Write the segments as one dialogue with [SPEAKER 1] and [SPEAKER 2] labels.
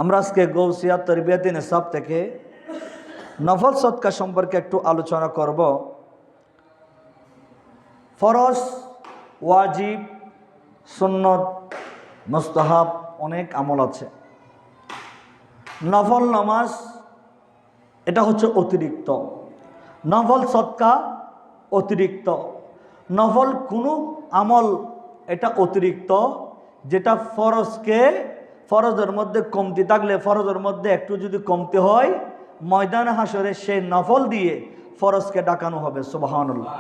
[SPEAKER 1] আমরা আজকে গৌসিয়া তরবিয়াতে নিসাব থেকে নফল সদকা সম্পর্কে একটু আলোচনা করব। ফরজ, ওয়াজিব, সুন্নত, মুস্তাহাব অনেক আমল আছে। নফল নামাজ এটা হচ্ছে অতিরিক্ত, নফল সদকা অতিরিক্ত, নফল কোনো আমল এটা অতিরিক্ত, যেটা ফরজের মধ্যে কমতি থাকলে, ফরজের মধ্যে একটু যদি কমতি হয়, ময়দানে হাসরে সেই নফল দিয়ে ফরজকে ডাকানো হবে। সুবহানাল্লাহ।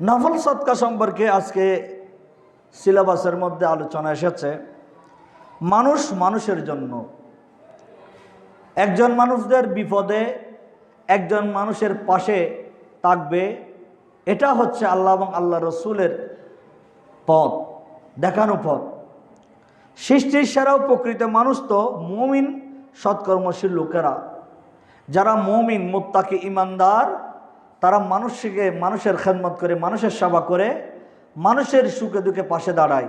[SPEAKER 1] নফল সদকা সম্পর্কে আজকে সিলেবাসের মধ্যে আলোচনা এসেছে। মানুষের জন্য, একজন মানুষদের বিপদে একজন মানুষের পাশে থাকবে, এটা হচ্ছে আল্লাহ এবং আল্লাহ রসুলের পথ, দেখানো পথ। সৃষ্টির সেরা উপকৃত মানুষ তো মুমিন, সৎকর্মশীল লোকেরা। যারা মুমিন, মুত্তাকি, ইমানদার, তারা মানুষের খেদমত করে, মানুষের সেবা করে, মানুষের সুখে দুঃখে পাশে দাঁড়ায়।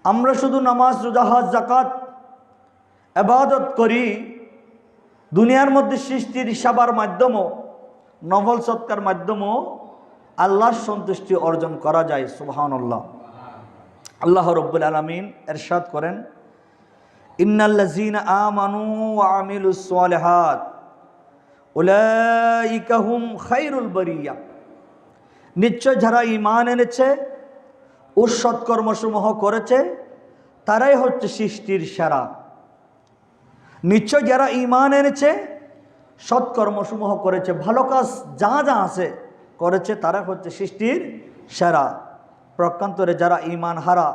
[SPEAKER 1] আমরা শুধু নামাজ, রোজা, হজ, যাকাত ইবাদত করি, দুনিয়ার মধ্যে সৃষ্টির সেবার মাধ্যমেও, নফল সৎকার মাধ্যমেও আল্লাহর সন্তুষ্টি অর্জন করা যায়। সুবহানাল্লাহ। আল্লাহ রাব্বুল আলামিন ইরশাদ করেন, ইন্নাল্লাযীনা আমানু ওয়া আমিলুস সালিহাত উলাইকা হুম খায়রুল বারিয়া। নিশ্চয় যারা ঈমান এনেছে ও সৎকর্মসমূহ করেছে, তারাই হচ্ছে সৃষ্টির সেরা। নিশ্চয় যারা ঈমান এনেছে, সৎকর্মসমূহ করেছে, ভালো কাজ যা যা আছে করেছে, তারা হচ্ছে সৃষ্টির সেরা। প্রকান্তরে যারা ঈমান হারা,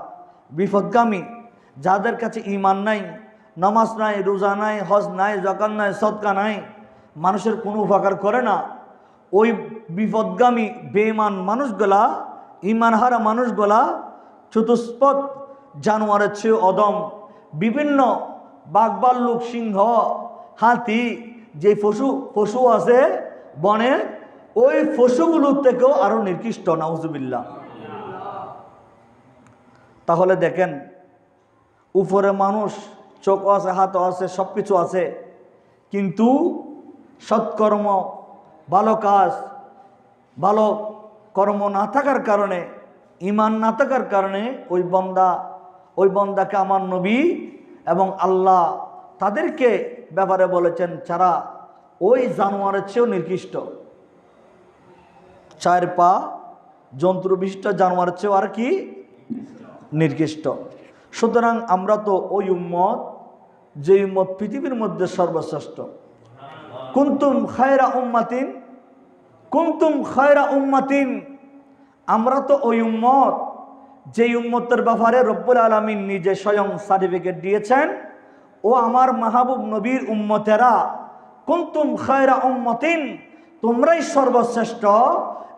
[SPEAKER 1] বিপদগামী, যাদের কাছে ঈমান নাই, নামাজ নাই, রোজা নাই, হজ নাই, যাকাত নাই, সদকা নাই, মানুষের কোনো উপকার করে না, ওই বিপদগামী বেঈমান মানুষগুলা, ঈমান হারা মানুষগুলা চতুষ্পদ জানোয়ারের চেয়ে অদম। বিভিন্ন বাঘ, ভাল্লুক, সিংহ, হাতি, যে পশু আছে বনে, ওই পশুগুলোর থেকেও আরো নিকৃষ্ট। নাউজুবিল্লাহ। তাহলে দেখেন, উপরে মানুষ, চোখ আছে, হাত আছে, সব কিছু আছে, কিন্তু সৎকর্ম, ভালো কাজ, ভালো কর্ম না থাকার কারণে, ঈমান না থাকার কারণে ওই বন্দাকে আমার নবী এবং আল্লাহ তাদেরকে ব্যাপারে বলেছেন, যারা ওই জানোয়ারের চেয়েও নিকৃষ্ট। 4 পা জন্তু বিশিষ্ট জানোয়ারের চেয়েও আর কি নিকৃষ্ট। সুতরাং আমরা তো ওই উম্মত, যে উম্মত পৃথিবীর মধ্যে সর্বশ্রেষ্ঠ। কুনতুম খায়রা উম্মাতিন, আমরা তো ওই উম্মত, যে উম্মতের ব্যাপারে রব্বুল আলামিন নিজে স্বয়ং সার্টিফিকেট দিয়েছেন, ও আমার মাহবুব নবীর উম্মতেরা, কুনতুম খায়রা উম্মাতিন, তোমরাই সর্বশ্রেষ্ঠ,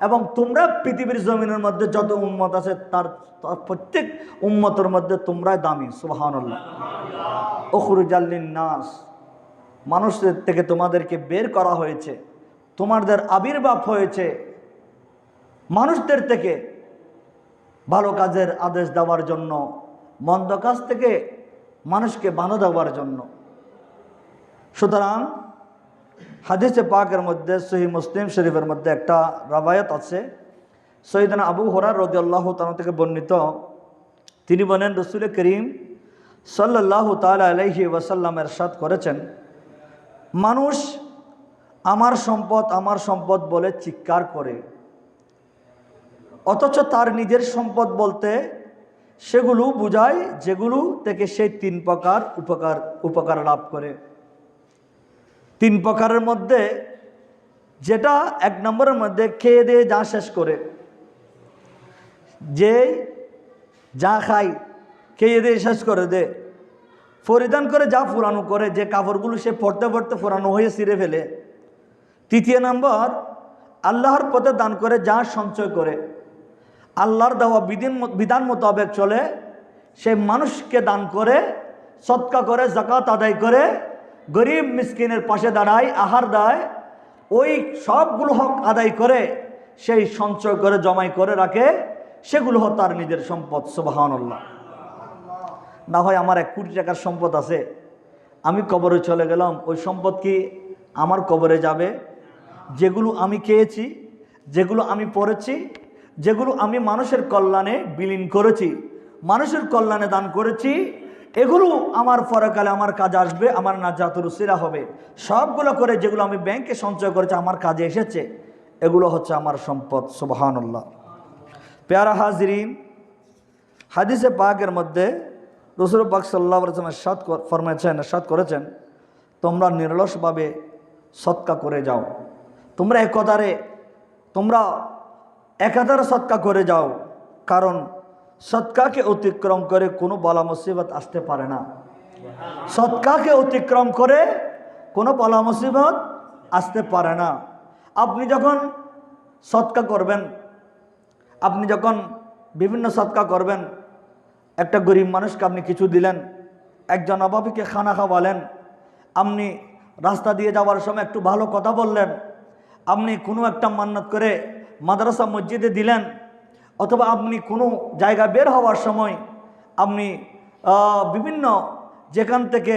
[SPEAKER 1] এবং তোমরা পৃথিবীর জমিনের মধ্যে যত উম্মত আছে তার প্রত্যেক উম্মতের মধ্যে তোমরাই দামি। সুবহানাল্লাহ। উখরুজাল লিন্নাস, মানুষদের থেকে তোমাদেরকে বের করা হয়েছে, তোমাদের আবির্ভাব হয়েছে মানুষদের থেকে, ভালো কাজের আদেশ দেওয়ার জন্য, মন্দ কাজ থেকে মানুষকে বাধা দেওয়ার জন্য। সুতরাং হাদিসে পাকের মধ্যে, সহিহ মুসলিম শরীফের মধ্যে একটা রাবায়াত আছে, সৈয়দনা আবু হুরায়রা রাদিয়াল্লাহু তাআলা থেকে বর্ণিত। তিনি বলেন, রাসূল করিম সাল্লাল্লাহু তাআলা আলাইহি ওয়াসাল্লাম ইরশাদ করেছেন, মানুষ আমার সম্পদ, আমার সম্পদ বলে চিৎকার করে, অথচ তার নিজের সম্পদ বলতে সেগুলো বোঝায় যেগুলো থেকে সে 3 প্রকার উপকার লাভ করে। 3 প্রকারের মধ্যে যেটা 1 নম্বরের মধ্যে, খেয়ে দিয়ে যা শেষ করে, যে যা খায় খেয়ে দিয়ে শেষ করে দে, পরিধান করে যা পুরানো করে, যে কাপড়গুলো সে পড়তে পড়তে পুরানো হয়ে ছিঁড়ে ফেলে। 3 নম্বর, আল্লাহর পথে দান করে যা সঞ্চয় করে, আল্লাহর দেওয়া বিধান মোতাবেক চলে, সে মানুষকে দান করে, সদকা করে, যাকাত আদায় করে, গরিব মিসকিনের পাশে দাঁড়ায়, আহার দেয়, ওই সবগুলো হক আদায় করে, সেই সঞ্চয় করে জমাই করে রাখে, সেগুলো তার নিজের সম্পদ। সুবহানাল্লাহ। না হয় আমার 1 কোটি টাকার সম্পদ আছে, আমি কবরে চলে গেলাম, ওই সম্পদ কি আমার কবরে যাবে? যেগুলো আমি খেয়েছি, যেগুলো আমি পড়েছি, যেগুলো আমি মানুষের কল্যাণে বিলীন করেছি, মানুষের কল্যাণে দান করেছি, এগুলো আমার পরকালে আমার কাজে আসবে, আমার নাজাতুর উসিলা হবে। সবগুলো করে যেগুলো আমি ব্যাংকে সঞ্চয় করেছি আমার কাজে এসেছে, এগুলো হচ্ছে আমার সম্পদ। সুবহানাল্লাহ। প্যারা হাজরিন, হাদিসে পাকের মধ্যে রাসূল পাক সাল্লাল্লাহু আলাইহি ওয়াসাল্লাম ইরশাদ ফরমায়েছেন, ইরশাদ করেছেন, তোমরা নিরলসভাবে সদকা করে যাও। তোমরা একাধারে সদকা করে যাও, কারণ সদকাকে অতিক্রম করে কোনো বালা মুসিবত আসতে পারে না। সদকাকে অতিক্রম করে কোনো বালা মুসিবত আসতে পারে না। আপনি যখন সদকা করবেন, আপনি যখন বিভিন্ন সদকা করবেন, একটা গরিব মানুষকে আপনি কিছু দিলেন, একজন অভাবীকে খানা খাওয়ালেন, আপনি রাস্তা দিয়ে যাওয়ার সময় একটু ভালো কথা বললেন, আপনি কোনো একটা মান্নাত করে মাদ্রাসা মসজিদে দিলেন, অথবা আপনি কোনো জায়গা বের হওয়ার সময় আপনি বিভিন্ন যেখান থেকে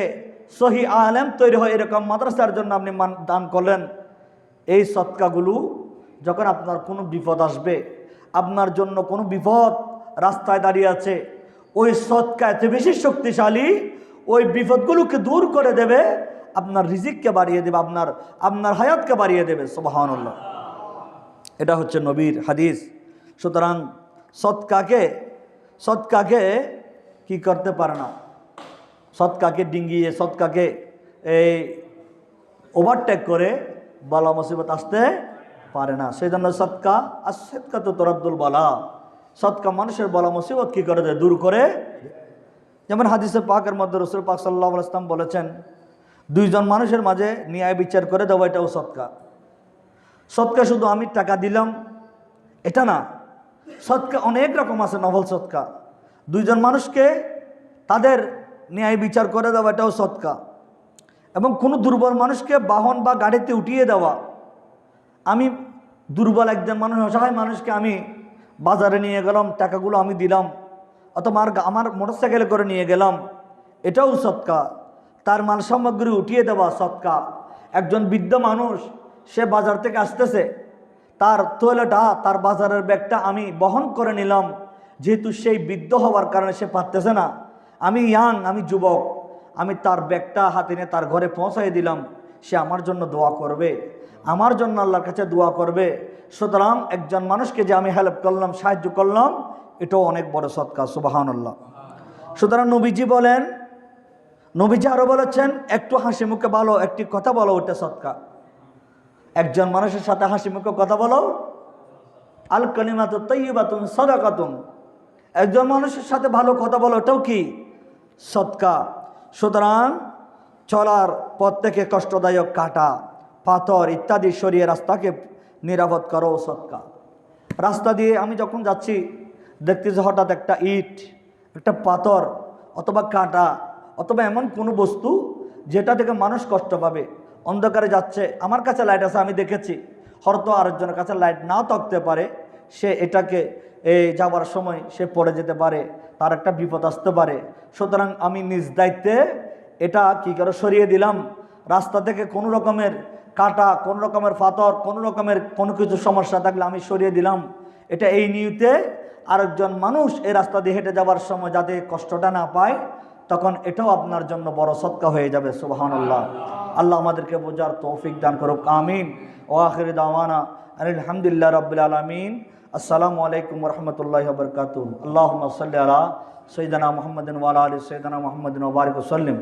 [SPEAKER 1] সহি আলেম তৈরি হয় এরকম মাদ্রাসার জন্য আপনি দান করলেন। এই সদকাগুলো যখন আপনার কোনো বিপদ আসবে, আপনার জন্য কোনো বিপদ রাস্তায় দাঁড়িয়ে আছে, ওই সদকা এত বেশি শক্তিশালী, ওই বিপদগুলোকে দূর করে দেবে, আপনার রিজিককে বাড়িয়ে দেবে, আপনার হায়াতকে বাড়িয়ে দেবে। সুবহানাল্লাহ। এটা হচ্ছে নবীর হাদিস। সুতরাং সদকাকে কি করতে পারে না, সদকাকে ডিঙ্গিয়ে, সদকাকে এই ওভারটেক করে বালা মুসিবত আসতে পারে না। সেই জন্য সদকা তো তরাদ্দুল বালা, সদকা মানুষের বালা মুসিবত কি করে দেয়, দূর করে। যেমন হাদিসে পাকের মধ্যে রাসূল পাক সাল্লাল্লাহু আলাইহি ওয়াসাল্লাম বলেছেন, 2 জন মানুষের মাঝে ন্যায় বিচার করে দেওয়া, এটাও সদকা। সদকা শুধু আমি টাকা দিলাম এটা না, সদকা অনেক রকম আছে, নফল সদকা। 2 জন মানুষকে তাদের ন্যায় বিচার করে দেওয়া, এটাও সদকা। এবং কোনো দুর্বল মানুষকে বাহন বা গাড়িতে উঠিয়ে দেওয়া, আমি দুর্বল একজন মানুষ, অসহায় মানুষকে আমি বাজারে নিয়ে গেলাম, টাকাগুলো আমি দিলাম, অথবা আমার মোটরসাইকেলে করে নিয়ে গেলাম, এটাও সদকা। তার মাল সামগ্রী উঠিয়ে দেওয়া সদকা। একজন বৃদ্ধ মানুষ, সে বাজার থেকে আসতেছে, তার তোয়ালেটা, তার বাজারের ব্যাগটা আমি বহন করে নিলাম, যেহেতু সেই বৃদ্ধ হওয়ার কারণে সে পারতেছে না, আমি আমি যুবক, আমি তার ব্যাগটা হাতে নিয়ে তার ঘরে পৌঁছাই দিলাম, সে আমার জন্য দোয়া করবে, আমার জন্য আল্লাহর কাছে দোয়া করবে। সুতরাং একজন মানুষকে যে আমি হেল্প করলাম, সাহায্য করলাম, এটাও অনেক বড় সদকা। সুবহানাল্লাহ। সুতরাং নবীজি আরো বলেছেন, একটু হাসি মুখে ভালো একটি কথা বলো, ওটা সদকা। একজন মানুষের সাথে হাসি মুখে কথা বলো, আল কালিমাতু তাইয়্যিবাতুন সাদাকাতুন। একজন মানুষের সাথে ভালো কথা বলো, ওটাও কি সদকা। সুতরাং চলার পথ থেকে কষ্টদায়ক কাটা, পাথর ইত্যাদি সরিয়ে রাস্তাকে নিরাপদ করো, সদকা। রাস্তা দিয়ে আমি যখন যাচ্ছি, দেখতেছি হঠাৎ একটা ইট, একটা পাথর, অথবা কাঁটা, অথবা এমন কোনো বস্তু যেটা থেকে মানুষ কষ্ট পাবে, অন্ধকারে যাচ্ছে, আমার কাছে লাইট আছে, আমি দেখেছি, হয়তো আরেকজনের কাছে লাইট নাও থাকতে পারে, সে এটাকে যাওয়ার সময় সে পড়ে যেতে পারে, তার একটা বিপদ আসতে পারে। সুতরাং আমি নিজ দায়িত্বে এটা কি করে সরিয়ে দিলাম, রাস্তা থেকে কোনো রকমের কাঁটা, কোনো রকমের পাথর, কোনো রকমের কোনো কিছু সমস্যা থাকলে আমি সরিয়ে দিলাম, এটা এই নিয়তে আরেকজন মানুষ এই রাস্তা দিয়ে হেঁটে যাওয়ার সময় যাতে কষ্টটা না পায়, তখন এটাও আপনার জন্য বড় সদকা হয়ে যাবে। সুবহানাল্লাহ। আল্লাহ আমাদেরকে বোঝার তৌফিক দান করুক, আমিন। ওয়া আখির দাওয়ানা আলহামদুলিল্লাহ রাব্বিল আলামিন। আসসালামু আলাইকুম ওয়া রাহমাতুল্লাহি ওয়া বারাকাতুহু। আল্লাহুম্মা সাল্লি আলা সাইয়্যিদিনা মুহাম্মাদিন ওয়া আলা আলি সাইয়্যিদিনা মুহাম্মাদিন ওয়া বারিক ওয়া সাল্লিম।